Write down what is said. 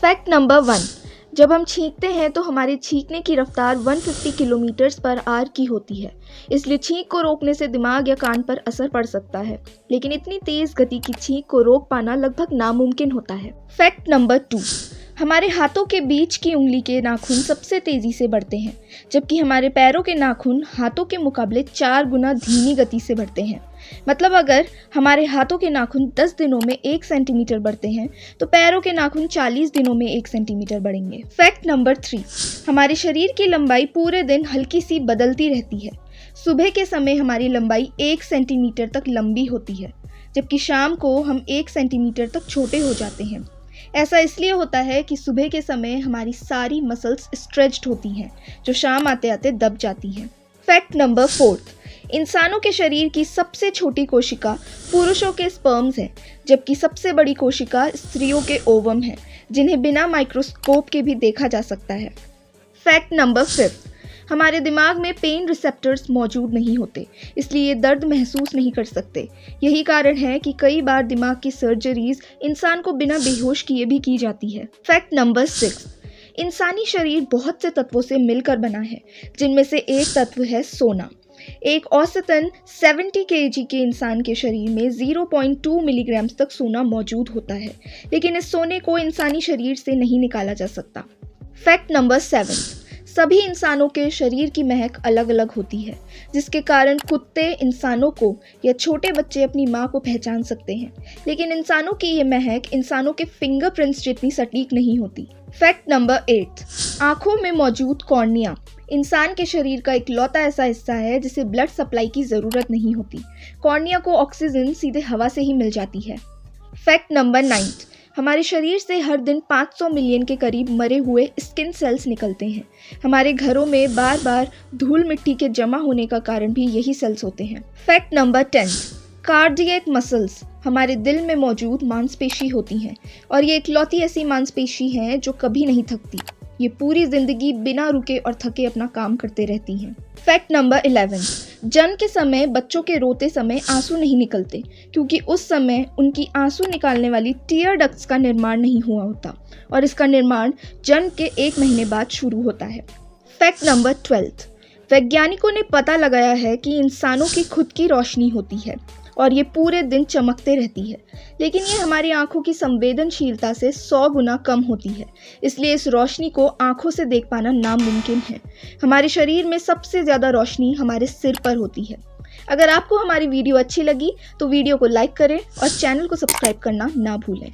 Fact number 1, जब हम छींकते हैं तो हमारे छींकने की रफ्तार 150 किलोमीटर्स पर आवर की होती है। इसलिए छींक को रोकने से दिमाग या कान पर असर पड़ सकता है, लेकिन इतनी तेज गति की छींक को रोक पाना लगभग नामुमकिन होता है। फैक्ट नंबर 2, हमारे हाथों के बीच की उंगली के नाखून सबसे तेजी से बढ़ते हैं, जबकि हमारे पैरों के नाखून हाथों के मुकाबले 4 गुना धीमी गति से बढ़ते हैं। मतलब अगर हमारे हाथों के नाखून 10 दिनों में 1 सेंटीमीटर बढ़ते हैं तो पैरों के नाखून 40 दिनों में 1 सेंटीमीटर बढ़ेंगे। फैक्ट नंबर 3, हमारे शरीर की लंबाई पूरे दिन हल्की सी बदलती रहती है। सुबह के समय हमारी लंबाई 1 सेंटीमीटर तक लंबी होती है, जबकि शाम को हम 1 सेंटीमीटर तक छोटे हो जाते हैं। ऐसा इसलिए होता है कि सुबह के समय हमारी सारी मसल्स स्ट्रेच्ड होती हैं, जो शाम आते आते दब जाती हैं। फैक्ट नंबर 4, इंसानों के शरीर की सबसे छोटी कोशिका पुरुषों के स्पर्म्स है, जबकि सबसे बड़ी कोशिका स्त्रियों के ओवम है, जिन्हें बिना माइक्रोस्कोप के भी देखा जा सकता है। फैक्ट नंबर 5, हमारे दिमाग में पेन रिसेप्टर्स मौजूद नहीं होते, इसलिए ये दर्द महसूस नहीं कर सकते। यही कारण है कि कई बार दिमाग की सर्जरीज इंसान को बिना बेहोश किए भी की जाती है। फैक्ट नंबर 6, इंसानी शरीर बहुत से तत्वों से मिलकर बना है, जिनमें से एक तत्व है सोना। एक औसतन 70 kg के इंसान के शरीर में 0.2 मिलीग्राम तक सोना मौजूद होता है, लेकिन इस सोने को इंसानी शरीर से नहीं निकाला जा सकता। फैक्ट नंबर 7, सभी इंसानों के शरीर की महक अलग अलग होती है, जिसके कारण कुत्ते इंसानों को या छोटे बच्चे अपनी माँ को पहचान सकते हैं, लेकिन इंसानों की ये महक इंसानों के फिंगरप्रिंट्स जितनी सटीक नहीं होती। फैक्ट नंबर 8, आँखों में मौजूद कॉर्निया इंसान के शरीर का इकलौता ऐसा हिस्सा है जिसे ब्लड सप्लाई की ज़रूरत नहीं होती। कॉर्निया को ऑक्सीजन सीधे हवा से ही मिल जाती है। फैक्ट नंबर 9, हमारे शरीर से हर दिन 500 मिलियन के करीब मरे हुए स्किन सेल्स निकलते हैं। हमारे घरों में बार बार धूल मिट्टी के जमा होने का कारण भी यही सेल्स होते हैं। फैक्ट नंबर 10, कार्डियक मसल्स हमारे दिल में मौजूद मांसपेशी होती हैं, और ये इकलौती ऐसी मांसपेशी हैं जो कभी नहीं थकती। ये पूरी जिंदगी बिना रुके और थके अपना काम करते रहती हैं। फैक्ट नंबर 11, जन्म के समय बच्चों के रोते समय आंसू नहीं निकलते, क्योंकि उस समय उनकी आंसू निकालने वाली टीयर डक्ट्स का निर्माण नहीं हुआ होता, और इसका निर्माण जन्म के 1 महीने बाद शुरू होता है। फैक्ट नंबर 12, वैज्ञानिकों ने पता लगाया है कि इंसानों की खुद की रोशनी होती है और ये पूरे दिन चमकते रहती है, लेकिन ये हमारी आंखों की संवेदनशीलता से 100 गुना कम होती है। इसलिए इस रोशनी को आंखों से देख पाना नामुमकिन है। हमारे शरीर में सबसे ज़्यादा रोशनी हमारे सिर पर होती है। अगर आपको हमारी वीडियो अच्छी लगी तो वीडियो को लाइक करें और चैनल को सब्सक्राइब करना ना भूलें।